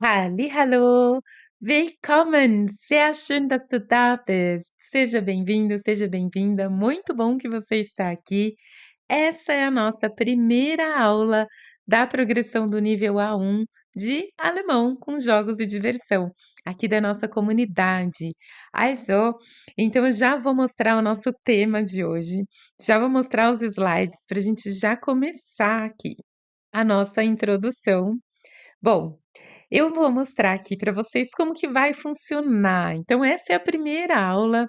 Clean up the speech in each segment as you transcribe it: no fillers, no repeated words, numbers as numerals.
Hallihallo, willkommen, sehr schön, dass du da bist. Seja bem-vindo, seja bem-vinda, muito bom que você está aqui. Essa é a nossa primeira aula da progressão do nível A1 de alemão com jogos e diversão, aqui da nossa comunidade. Also, então eu já vou mostrar o nosso tema de hoje, já vou mostrar os slides para a gente já começar aqui a nossa introdução. Bom, eu vou mostrar aqui para vocês como que vai funcionar. Então, essa é a primeira aula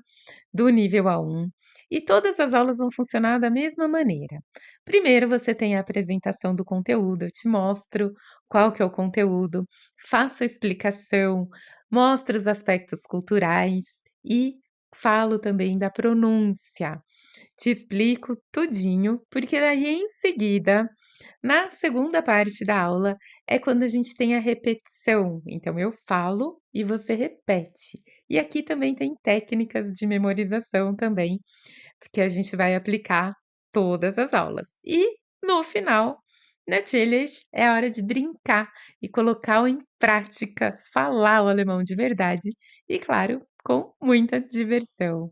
do nível A1 e todas as aulas vão funcionar da mesma maneira. Primeiro, você tem a apresentação do conteúdo, eu te mostro qual que é o conteúdo, faço a explicação, mostro os aspectos culturais e falo também da pronúncia. Te explico tudinho, porque daí em seguida, na segunda parte da aula, é quando a gente tem a repetição. Então eu falo e você repete. E aqui também tem técnicas de memorização também, que a gente vai aplicar todas as aulas. E no final, natürlich, é a hora de brincar e colocar em prática, falar o alemão de verdade e, claro, com muita diversão.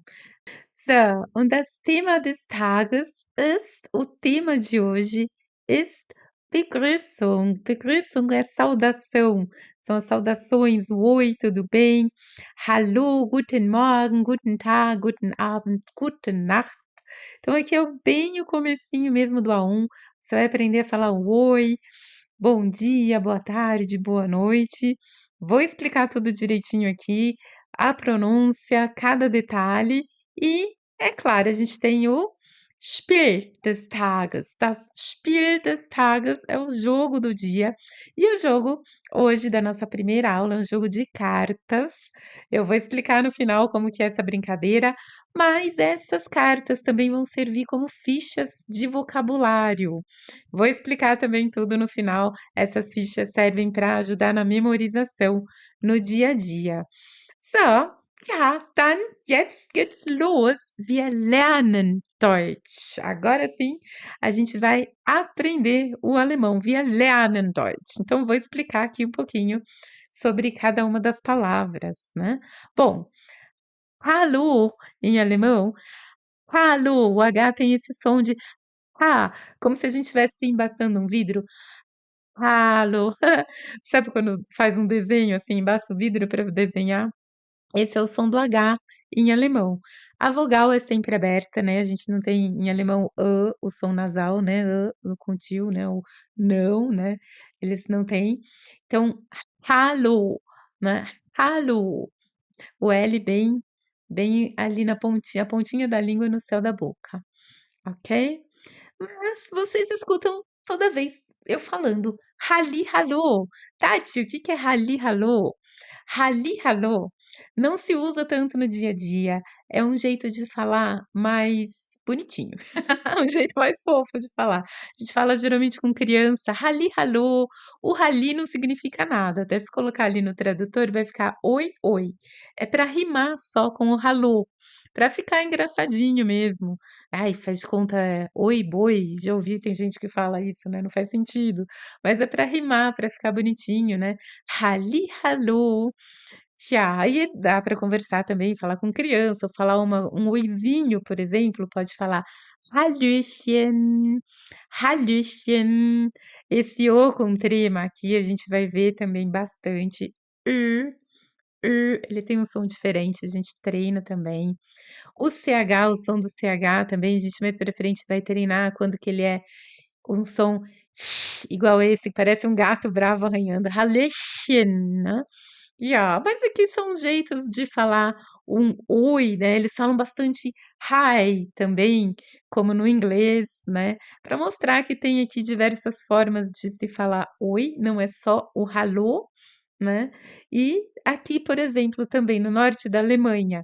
So, und das Thema des Tages ist, o tema de hoje ist Begrüßung. Begrüßung é saudação, são as saudações, o oi, tudo bem? Hallo, guten Morgen, guten Tag, guten Abend, gute Nacht. Então aqui é bem o comecinho mesmo do A1, você vai aprender a falar o oi, bom dia, boa tarde, boa noite. Vou explicar tudo direitinho aqui, a pronúncia, cada detalhe e, é claro, a gente tem o Spiel des Tages. Das Spiel des Tages é o jogo do dia. E o jogo hoje da nossa primeira aula é um jogo de cartas. Eu vou explicar no final como que é essa brincadeira, mas essas cartas também vão servir como fichas de vocabulário. Vou explicar também tudo no final. Essas fichas servem para ajudar na memorização no dia a dia. So, ja, dann jetzt geht's los. Wir lernen Deutsch. Agora sim, a gente vai aprender o alemão. Wir lernen Deutsch. Então, vou explicar aqui um pouquinho sobre cada uma das palavras, né? Bom, hallo em alemão, hallo, o H tem esse som de ah, como se a gente estivesse embaçando um vidro. Hallo. Sabe quando faz um desenho assim, embaça o vidro para desenhar? Esse é o som do H em alemão. A vogal é sempre aberta, né? A gente não tem em alemão o som nasal, né? O contínuo, né? O não, né? Eles não têm. Então, hallo, né? Hallo. O L bem ali na pontinha, a pontinha da língua no céu da boca, ok? Mas vocês escutam toda vez eu falando "halli-hallo". Tati, o que que é "halli-hallo"? "Halli-hallo" não se usa tanto no dia a dia, é um jeito de falar mais bonitinho, um jeito mais fofo de falar. A gente fala geralmente com criança "halli-hallo", o "halli" não significa nada, até se colocar ali no tradutor vai ficar "oi, oi". É para rimar só com o "hallo", para ficar engraçadinho mesmo. Ai, faz de conta, oi, boi, já ouvi, tem gente que fala isso, né, não faz sentido, mas é para rimar, para ficar bonitinho, né. Hallihallo. Já, aí dá para conversar também, falar com criança, ou falar um oizinho, por exemplo, pode falar Hallöchen, Hallöchen. Esse o com trema aqui a gente vai ver também bastante. Ele tem um som diferente, a gente treina também. O CH, o som do CH também, a gente mais pra frente vai treinar quando que ele é um som igual esse, que parece um gato bravo arranhando. Hallöchen, né? Ja, mas aqui são jeitos de falar um oi, né? Eles falam bastante hi também, como no inglês, né? Para mostrar que tem aqui diversas formas de se falar oi, não é só o hallo, né? E aqui, por exemplo, também no norte da Alemanha,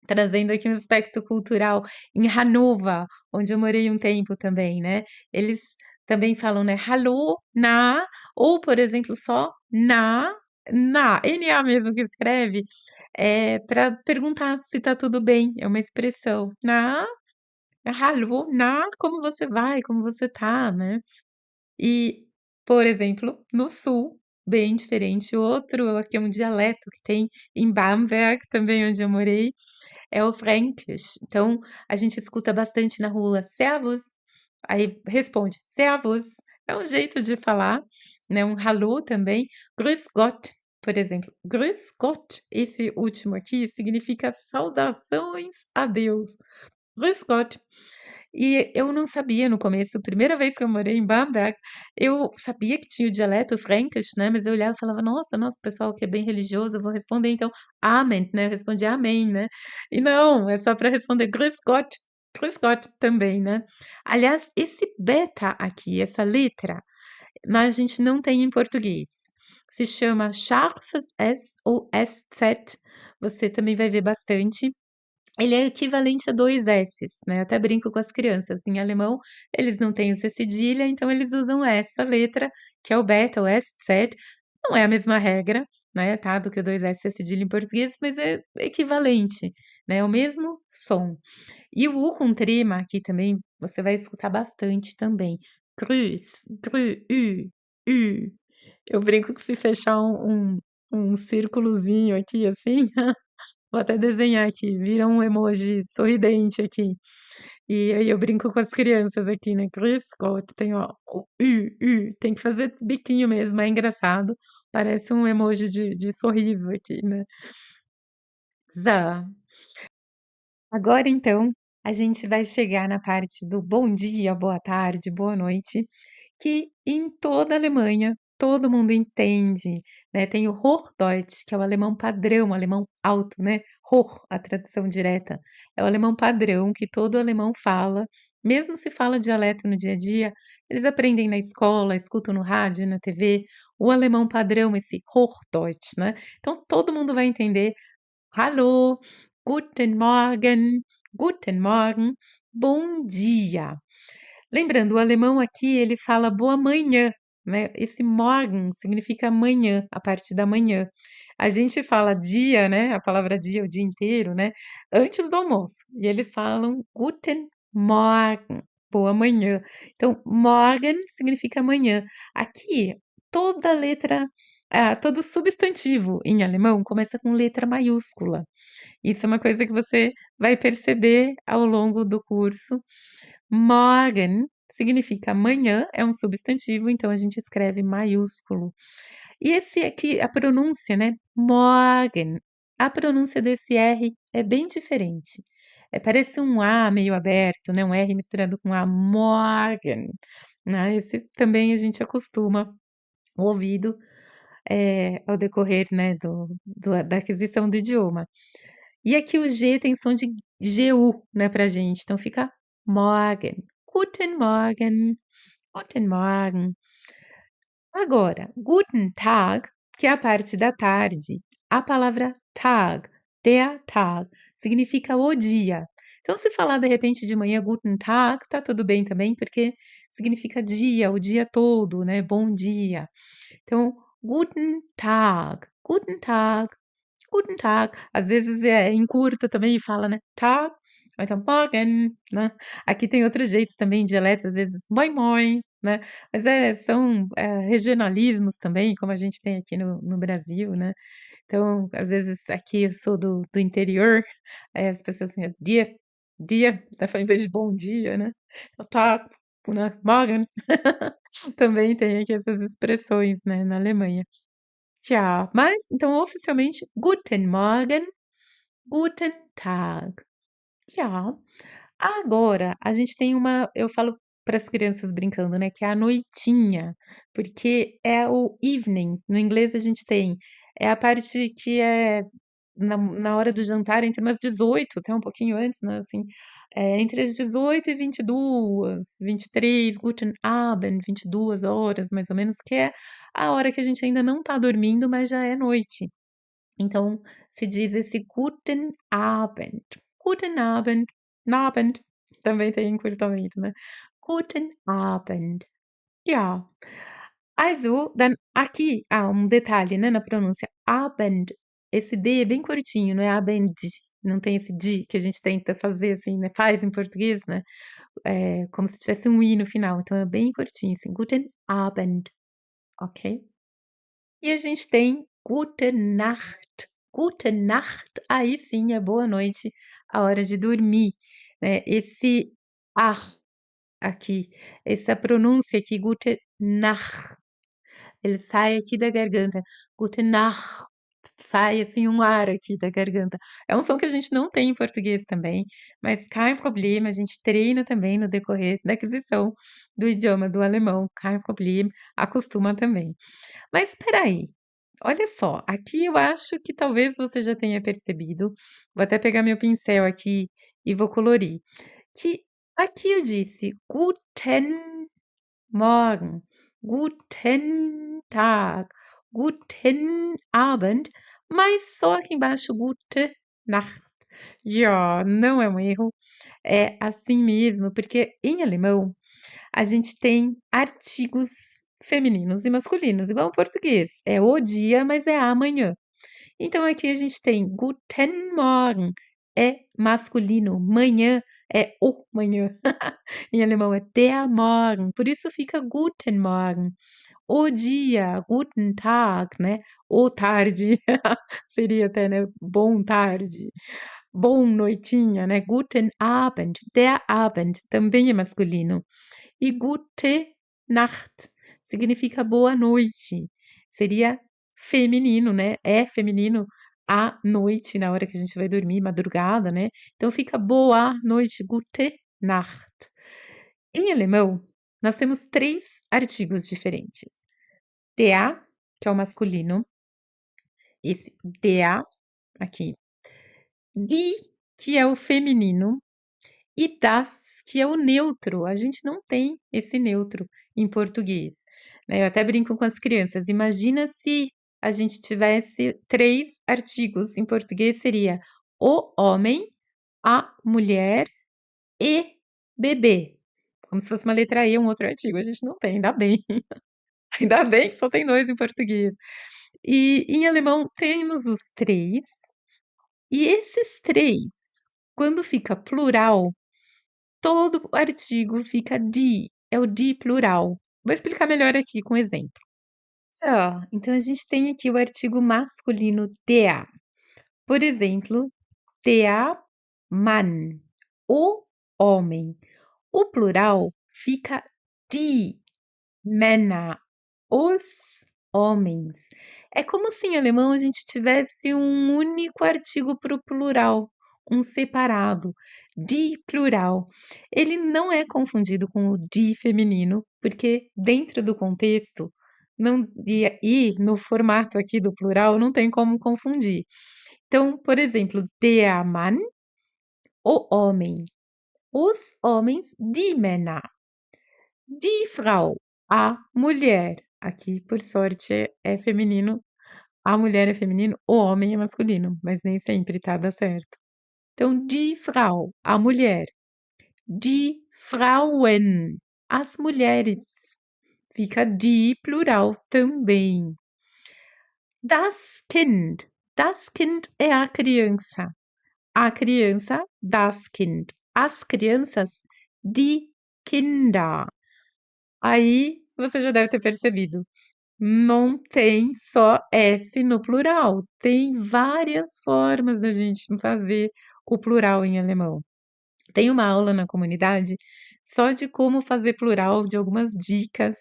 trazendo aqui um aspecto cultural, em Hannover, onde eu morei um tempo também, né? Eles também falam, né? Hallo, na, ou, por exemplo, só na, NA mesmo que escreve, para perguntar se tá tudo bem, é uma expressão. Na, hallo, na, como você vai, como você tá, né? E, por exemplo, no sul bem diferente. O outro aqui é um dialeto que tem em Bamberg, também onde eu morei, é o Fränkisch. Então, a gente escuta bastante na rua "Servus", aí responde "Servus". É um jeito de falar, né, um "Hallo" também. "Grüß Gott", por exemplo. "Grüß Gott", esse último aqui significa saudações a Deus. "Grüß Gott". E eu não sabia no começo, primeira vez que eu morei em Bamberg, eu sabia que tinha o dialeto Fränkisch, né, mas eu olhava e falava: "Nossa, o pessoal aqui é bem religioso, eu vou responder então Amen", né, eu respondia "Amém", né. E não, é só para responder Grüß Gott também, né. Aliás, esse beta aqui, essa letra, a gente não tem em português. Se chama scharfes S ou SZ, você também vai ver bastante. Ele é equivalente a 2 S's, né, eu até brinco com as crianças, em alemão eles não têm o C cedilha, então eles usam essa letra, que é o beta, o SZ, não é a mesma regra, né, tá, do que o 2 S C cedilha em português, mas é equivalente, né, é o mesmo som. E o U com trema aqui também, você vai escutar bastante também. Grüß, Ü. Eu brinco que se fechar um círculozinho aqui, assim, vou até desenhar aqui, vira um emoji sorridente aqui. E aí eu brinco com as crianças aqui, né, Grüß Gott, tem ó, o tem que fazer biquinho mesmo, é engraçado, parece um emoji de sorriso aqui, né. So. Agora então, a gente vai chegar na parte do bom dia, boa tarde, boa noite, que em toda a Alemanha todo mundo entende, né, tem o Hochdeutsch, que é o alemão padrão, o alemão alto, né, Hoch, a tradução direta, é o alemão padrão que todo alemão fala, mesmo se fala dialeto no dia a dia, eles aprendem na escola, escutam no rádio, na TV, o alemão padrão, esse Hochdeutsch, né, então todo mundo vai entender. Hallo, guten Morgen, bom dia. Lembrando, o alemão aqui ele fala boa manhã, né? Esse morgen significa manhã, a parte da manhã. A gente fala dia, né? A palavra dia, o dia inteiro, né? Antes do almoço. E eles falam guten Morgen, boa manhã. Então, morgen significa manhã. Aqui, toda letra, todo substantivo em alemão começa com letra maiúscula. Isso é uma coisa que você vai perceber ao longo do curso. Morgen significa manhã, é um substantivo, então a gente escreve maiúsculo. E esse aqui, a pronúncia, né? Morgen. A pronúncia desse R é bem diferente. Parece um A meio aberto, né? Um R misturado com A. Morgen. Né? Esse também a gente acostuma o ouvido ao decorrer, né, da aquisição do idioma. E aqui o G tem som de GU, né, pra gente, então fica Morgen. Guten Morgen, guten Morgen. Agora, Guten Tag, que é a parte da tarde, a palavra Tag, der Tag, significa o dia. Então, se falar de repente de manhã Guten Tag, tá tudo bem também, porque significa dia, o dia todo, né? Bom dia. Então, Guten Tag, Guten Tag. Às vezes encurta também e fala, né, Tag, ou então Morgen, né. Aqui tem outros jeitos também, dialetos, às vezes Moin Moin, né, mas são, regionalismos também, como a gente tem aqui no Brasil, né. Então, às vezes aqui eu sou do interior, as pessoas assim, dia, né, em vez de bom dia, né, Tag, né, Morgen. Também tem aqui essas expressões, né, na Alemanha. Tja, mas então oficialmente Guten Morgen, Guten Tag. Ja. Agora a gente tem eu falo para as crianças brincando, né, que é a noitinha, porque é o evening, no inglês a gente tem, é a parte que é na hora do jantar entre umas 18, até um pouquinho antes, né, assim, entre as 18 e 22, 23, Guten Abend, 22 horas mais ou menos, que é a hora que a gente ainda não tá dormindo, mas já é noite. Então, se diz esse Guten Abend. Guten Abend, Abend, também tem encurtamento, né. Guten Abend. Ja. Also, dann aqui, um detalhe, né, na pronúncia, Abend, esse D é bem curtinho, não é Abend, não tem esse D que a gente tenta fazer assim, né, faz em português, né, como se tivesse um I no final, então é bem curtinho, assim, Guten Abend, ok? E a gente tem Gute Nacht. Gute Nacht, aí sim é boa noite, a hora de dormir, né? Esse ar aqui, essa pronúncia aqui, Gute Nacht, ele sai aqui da garganta. Gute Nacht, sai assim um ar aqui da garganta. É um som que a gente não tem em português também, mas kein problema, a gente treina também no decorrer da aquisição do idioma do alemão, kein Problem, acostuma também. Mas espera aí, olha só, aqui eu acho que talvez você já tenha percebido, vou até pegar meu pincel aqui e vou colorir, que aqui eu disse Guten Morgen, Guten Tag, Guten Abend, mas só aqui embaixo Gute Nacht. Ja, não é um erro, é assim mesmo, porque em alemão a gente tem artigos femininos e masculinos, igual ao português. É o dia, mas é amanhã. Então aqui a gente tem Guten Morgen, é masculino, manhã é o manhã. Em alemão é der Morgen, por isso fica Guten Morgen. O dia, Guten Tag, né? O tarde, seria até, né? Bom tarde, bom noitinha, né? Guten Abend, der Abend também é masculino. E Gute Nacht significa boa noite. Seria feminino, né? É feminino à noite, na hora que a gente vai dormir, madrugada, né? Então fica boa noite, Gute Nacht. Em alemão, nós temos três artigos diferentes. Der, que é o masculino, esse der aqui. Die, que é o feminino, e das, que é o neutro. A gente não tem esse neutro em português, né? Eu até brinco com as crianças. Imagina se a gente tivesse três artigos em português, seria o homem, a mulher e bebê. Como se fosse uma letra E, um outro artigo. A gente não tem, ainda bem. Ainda bem que só tem dois em português. E em alemão temos os três, e esses três, quando fica plural, todo artigo fica die, é o die plural. Vou explicar melhor aqui com exemplo. Só, então a gente tem aqui o artigo masculino der. Por exemplo, der Mann, o homem. O plural fica die Männer, os homens. É como se em alemão a gente tivesse um único artigo para o plural, um separado, die plural. Ele não é confundido com o die feminino, porque dentro do contexto não, e no formato aqui do plural não tem como confundir. Então, por exemplo, der Mann, o homem, os homens, die Männer. Die Frau, a mulher. Aqui, por sorte, é feminino. A mulher é feminino, o homem é masculino, mas nem sempre tá, dá certo. Então, die Frau, a mulher. Die Frauen, as mulheres. Fica die plural também. Das Kind. Das Kind é a criança. A criança, das Kind. As crianças, die Kinder. Aí você já deve ter percebido. Não tem só S no plural, tem várias formas da gente fazer o plural em alemão. Tem uma aula na comunidade só de como fazer plural, de algumas dicas,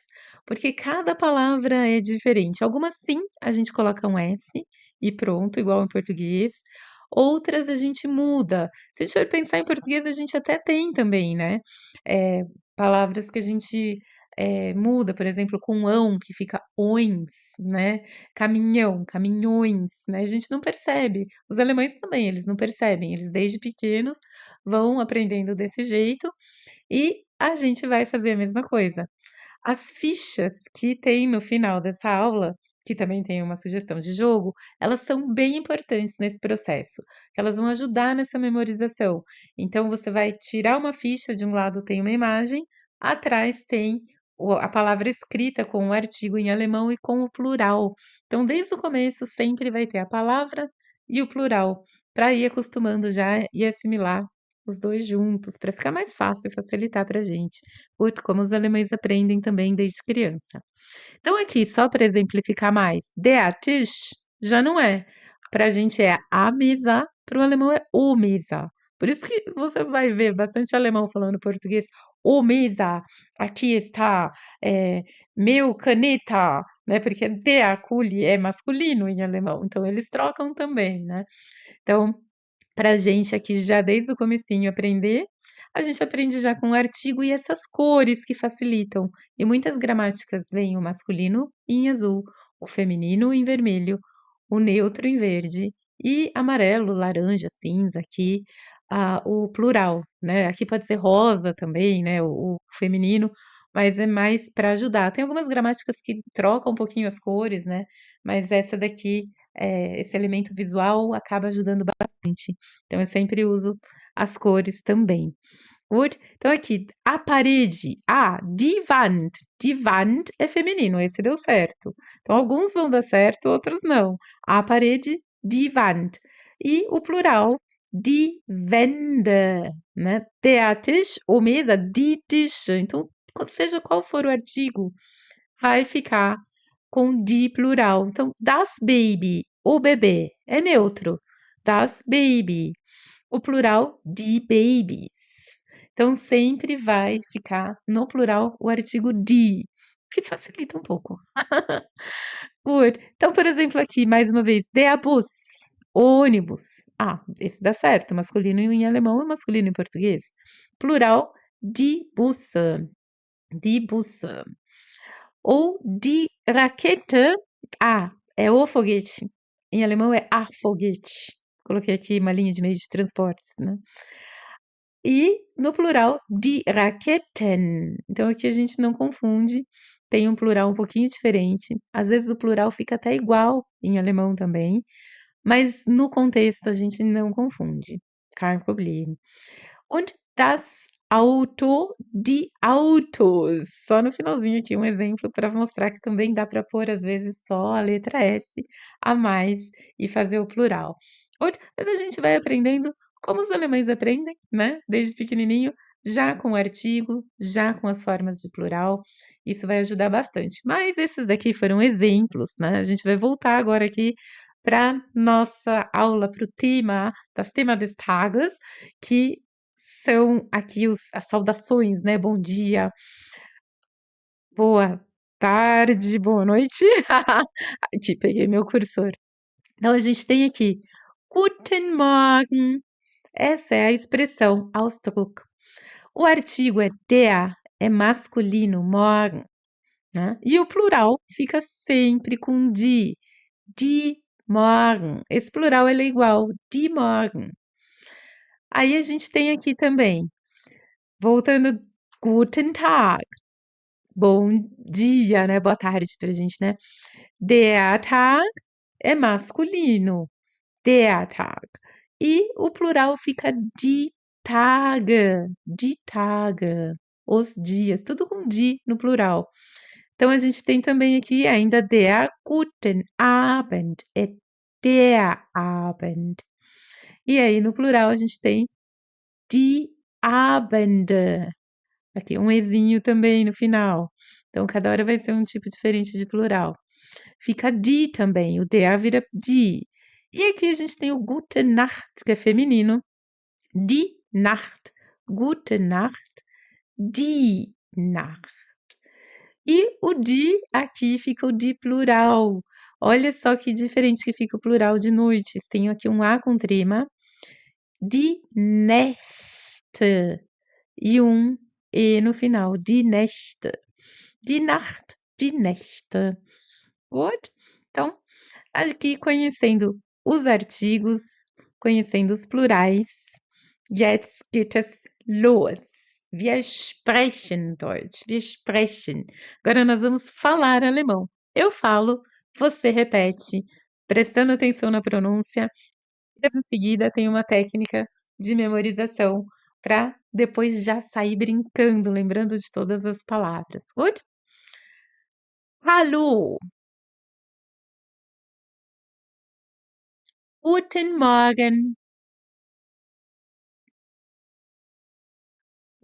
porque cada palavra é diferente. Algumas sim, a gente coloca um S e pronto, igual em português. Outras a gente muda. Se a gente for pensar em português, a gente até tem também, né? Palavras que a gente muda, por exemplo, com ão, que fica ões, né? Caminhão, caminhões, né? A gente não percebe. Os alemães também, eles não percebem. Eles desde pequenos vão aprendendo desse jeito e a gente vai fazer a mesma coisa. As fichas que tem no final dessa aula, que também tem uma sugestão de jogo, elas são bem importantes nesse processo, que elas vão ajudar nessa memorização. Então, você vai tirar uma ficha, de um lado tem uma imagem, atrás tem a palavra escrita com o artigo em alemão e com o plural. Então, desde o começo, sempre vai ter a palavra e o plural, para ir acostumando já e assimilar os dois juntos, para ficar mais fácil, facilitar para a gente. Gut, como os alemães aprendem também desde criança. Então, aqui, só para exemplificar mais, der Tisch já não é. Para a gente é a mesa, para o alemão é o mesa. Por isso que você vai ver bastante alemão falando português, o mesa, aqui está meu caneta, né? Porque der Kuli é masculino em alemão, então eles trocam também, né? Então, para a gente aqui já desde o comecinho aprender, a gente aprende já com o artigo e essas cores que facilitam. E muitas gramáticas vêm o masculino em azul, o feminino em vermelho, o neutro em verde e amarelo, laranja, cinza aqui, o plural, né? Aqui pode ser rosa também, né? O feminino, mas é mais para ajudar. Tem algumas gramáticas que trocam um pouquinho as cores, né? Mas essa daqui, esse elemento visual acaba ajudando bastante. Então, eu sempre uso as cores também. Gut? Então, aqui, a parede, die Wand. Die Wand é feminino, esse deu certo. Então, alguns vão dar certo, outros não. A parede, die Wand. E o plural, die Wände, né? Der Tisch, ou mesa, die Tische. Então, seja qual for o artigo, vai ficar com die plural. Então, das Baby, o bebê, é neutro. Das Baby. O plural, die Babies. Então, sempre vai ficar no plural o artigo die, que facilita um pouco. Gut. Então, por exemplo, aqui, mais uma vez, der Bus, ônibus. Esse dá certo, masculino em alemão e masculino em português. Plural, die Busse. Die Busse. Ou die Rakete, é o foguete. Em alemão é a foguete. Coloquei aqui uma linha de meio de transportes, né? E no plural, die Raketen. Então aqui a gente não confunde, tem um plural um pouquinho diferente. Às vezes o plural fica até igual em alemão também, mas no contexto a gente não confunde. Kein Problem. Und das Auto, die Autos. Só no finalzinho aqui um exemplo para mostrar que também dá para pôr às vezes só a letra S a mais e fazer o plural. Mas a gente vai aprendendo como os alemães aprendem, né? Desde pequenininho, já com o artigo, já com as formas de plural. Isso vai ajudar bastante. Mas esses daqui foram exemplos, né? A gente vai voltar agora aqui para nossa aula, para o tema, das Thema des Tages, que são aqui as saudações, né? Bom dia, boa tarde, boa noite. Aqui, peguei meu cursor. Então, a gente tem aqui Guten Morgen. Essa é a expressão Ausdruck. O artigo é der, é masculino, morgen, né? E o plural fica sempre com die morgen. Esse plural ele é igual, die morgen. Aí a gente tem aqui também, voltando, Guten Tag. Bom dia, né? Boa tarde pra gente, né? Der Tag é masculino. Der Tag. E o plural fica die Tage. Die Tage. Os dias. Tudo com die no plural. Então, a gente tem também aqui ainda der Guten Abend. É der Abend. E aí, no plural, a gente tem die Abende. Aqui, um ezinho também no final. Então, cada hora vai ser um tipo diferente de plural. Fica die também, o der vira die. E aqui a gente tem o Gute Nacht, que é feminino. Die Nacht. Gute Nacht. Die Nacht. E o die, aqui fica o die plural. Olha só que diferente que fica o plural de noites. Tem aqui um A com trema. Die Nächte. E um E no final. Die Nächte. Die Nacht. Die Nächte. Good? Então, aqui conhecendo os artigos, conhecendo os plurais. Jetzt geht es los. Wir sprechen Deutsch. Wir sprechen. Agora nós vamos falar alemão. Eu falo, você repete, prestando atenção na pronúncia. E em seguida tem uma técnica de memorização para depois já sair brincando, lembrando de todas as palavras. Good? Hallo. Guten Morgen.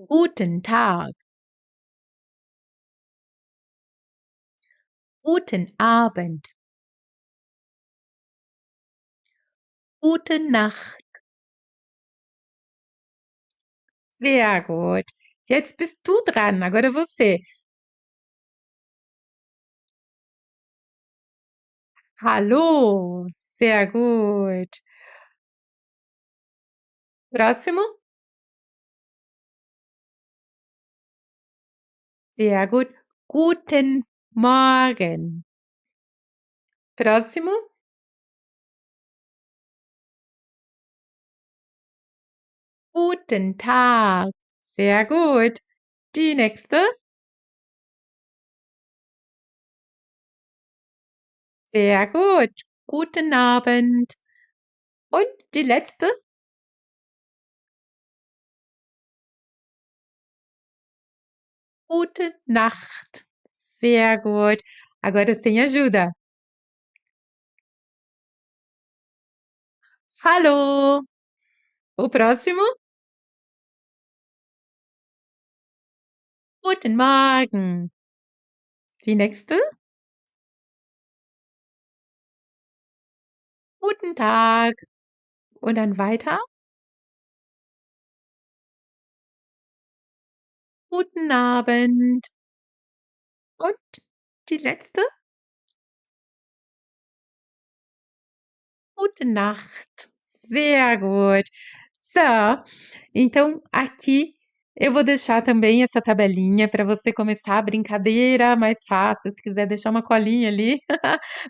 Guten Tag, guten Abend, gute Nacht. Sehr gut. Jetzt bist du dran, agora você. Hallo, sehr gut. Próximo, sehr gut. Guten Morgen. Próximo, guten Tag. Sehr gut. Die nächste, sehr gut. Guten Abend. Und die letzte, gute Nacht. Sehr gut. Agora sem ajuda. Hallo. O próximo, guten Morgen. Die nächste, guten Tag. Und dann weiter, guten Abend. Und die letzte, gute Nacht. Sehr gut. So, então aqui eu vou deixar também essa tabelinha para você começar a brincadeira mais fácil. Se quiser deixar uma colinha ali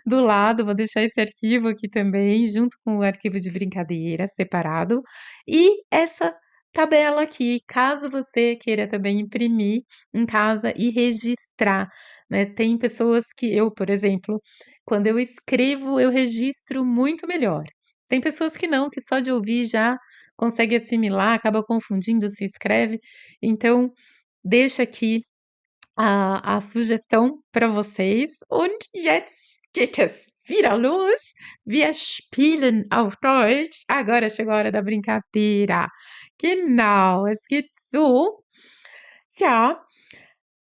do lado, vou deixar esse arquivo aqui também, junto com o arquivo de brincadeira, separado. E essa tabela aqui, caso você queira também imprimir em casa e registrar, né? Tem pessoas que eu, por exemplo, quando eu escrevo, eu registro muito melhor. Tem pessoas que não, que só de ouvir já consegue assimilar, acaba confundindo se escreve. Então, deixa aqui a sugestão para vocês. Und jetzt geht es wieder los. Wir spielen auf Deutsch. Agora chegou a hora da brincadeira. Genau, es geht so. Ja,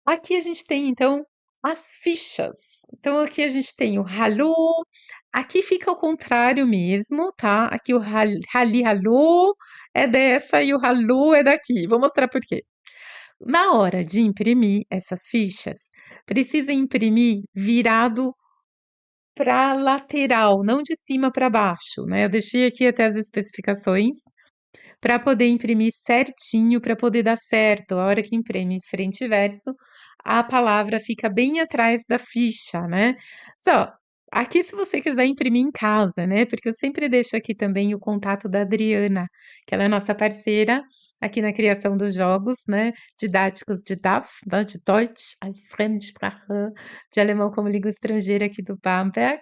aqui a gente tem então as fichas. Então aqui a gente tem o hallo, aqui fica ao contrário mesmo, tá? Aqui o halli hallo é dessa e o hallo é daqui. Vou mostrar por quê. Na hora de imprimir essas fichas, precisa imprimir virado para lateral, não de cima para baixo, né? Eu deixei aqui até as especificações para poder imprimir certinho, para poder dar certo. A hora que imprime frente e verso, a palavra fica bem atrás da ficha, né? Só, aqui se você quiser imprimir em casa, né? Porque eu sempre deixo aqui também o contato da Adriana, que ela é nossa parceira aqui na criação dos jogos, né? Didáticos de DAF, né? De Deutsch als Fremdsprache, de alemão como língua estrangeira aqui do Bamberg.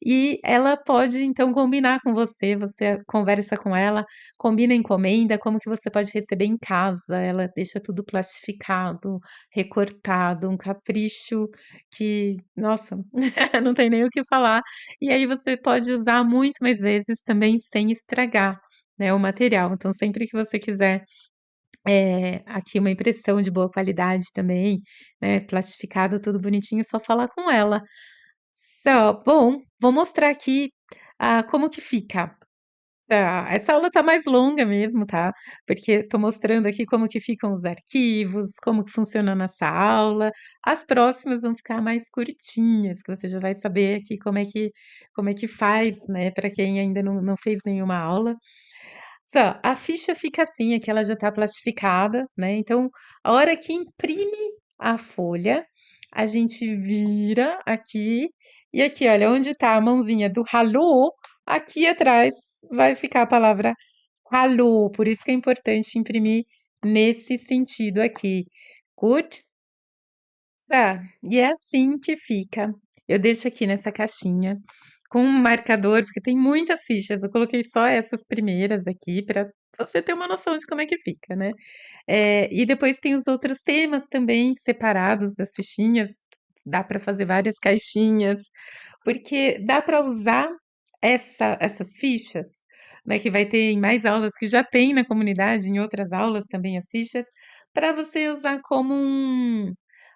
E ela pode, então, combinar com você, você conversa com ela, combina a encomenda, como que você pode receber em casa, ela deixa tudo plastificado, recortado, um capricho que, nossa, não tem nem o que falar. E aí você pode usar muito mais vezes também sem estragar, né, o material. Então, sempre que você quiser aqui uma impressão de boa qualidade também, né, plastificado, tudo bonitinho, é só falar com ela. Só, bom, vou mostrar aqui como que fica. Tá, essa aula tá mais longa mesmo, tá? Porque tô mostrando aqui como que ficam os arquivos, como que funciona a nossa aula. As próximas vão ficar mais curtinhas, que você já vai saber aqui como é que faz, né? Para quem ainda não fez nenhuma aula. Só, a ficha fica assim, aqui ela já está plastificada, né? Então, a hora que imprime a folha, a gente vira aqui, e aqui, olha, onde está a mãozinha do Hallo, aqui atrás vai ficar a palavra Hallo. Por isso que é importante imprimir nesse sentido aqui. Gut? Tá, e é assim que fica. Eu deixo aqui nessa caixinha com um marcador, porque tem muitas fichas. Eu coloquei só essas primeiras aqui para você ter uma noção de como é que fica, né? E depois tem os outros temas também separados das fichinhas. Dá para fazer várias caixinhas, porque dá para usar essas fichas, né, que vai ter em mais aulas, que já tem na comunidade, em outras aulas também as fichas, para você usar como um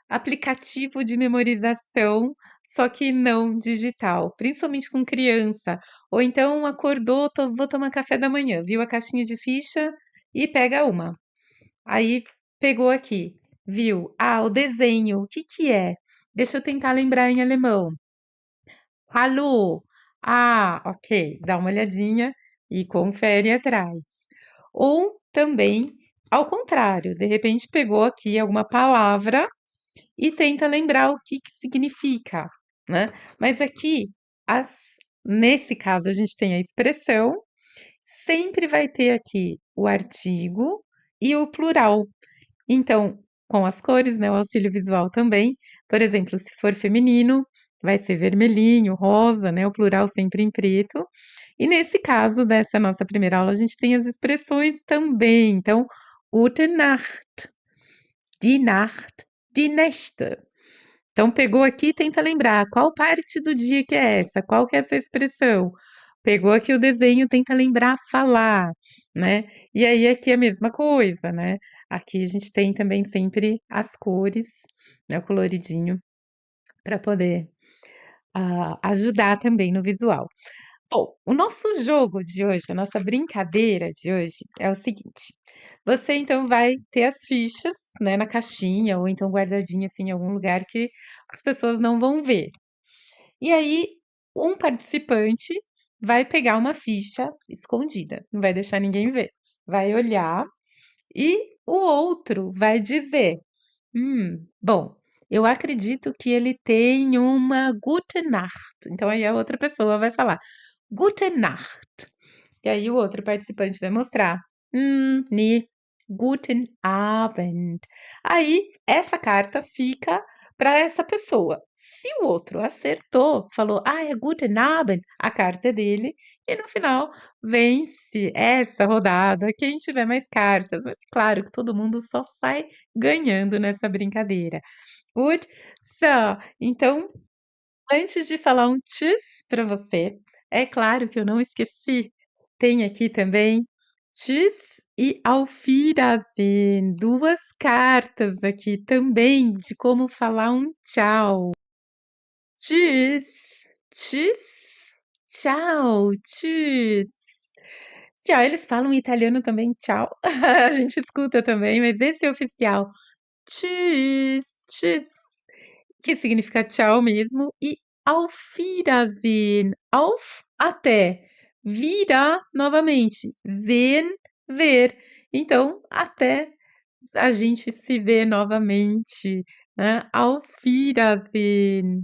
aplicativo de memorização, só que não digital, principalmente com criança. Ou então acordou, vou tomar café da manhã, viu a caixinha de ficha e pega uma. Aí pegou aqui, viu? Ah, o desenho, o que que é? Deixa eu tentar lembrar em alemão. Hallo. Ah, ok. Dá uma olhadinha e confere atrás. Ou também, ao contrário, de repente pegou aqui alguma palavra e tenta lembrar o que que significa, né? Mas aqui, as, nesse caso, a gente tem a expressão, sempre vai ter aqui o artigo e o plural. Então, com as cores, né, o auxílio visual também. Por exemplo, se for feminino, vai ser vermelhinho, rosa, né, o plural sempre em preto. E nesse caso dessa nossa primeira aula, a gente tem as expressões também. Então, Gute Nacht, die Nacht, die Nächte. Então, pegou aqui, tenta lembrar qual parte do dia que é essa, qual que é essa expressão. Pegou aqui o desenho, tenta lembrar falar, né? E aí aqui é a mesma coisa, né? Aqui a gente tem também sempre as cores, né? O coloridinho para poder ajudar também no visual. Bom, o nosso jogo de hoje, a nossa brincadeira de hoje é o seguinte: você então vai ter as fichas, né, na caixinha ou então guardadinha assim em algum lugar que as pessoas não vão ver. E aí, um participante vai pegar uma ficha escondida, não vai deixar ninguém ver. Vai olhar e o outro vai dizer: bom, eu acredito que ele tem uma Gute Nacht. Então aí a outra pessoa vai falar Gute Nacht. E aí o outro participante vai mostrar: nee, guten Abend. Aí essa carta fica para essa pessoa. Se o outro acertou, falou: ah, é guten Abend, a carta é dele. E no final vence essa rodada quem tiver mais cartas. Mas claro que todo mundo só sai ganhando nessa brincadeira. Good? So, então antes de falar um tschüss para você, é claro que eu não esqueci, tem aqui também tschüss e auf Wiedersehen, 2 cartas aqui também de como falar um tchau. Tschüss, tschüss, tchau, tschüss. Tchau, eles falam em italiano também tchau, a gente escuta também, mas esse é oficial. Tschüss, tschüss, que significa tchau mesmo, e auf Wiedersehen, auf, até, wieder, novamente, sehen, ver. Então, até a gente se ver novamente, né? Auf Wiedersehen.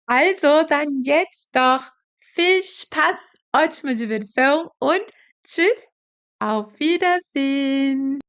Also, dann jetzt doch viel Spaß, ótima diversão und tschüss, auf Wiedersehen.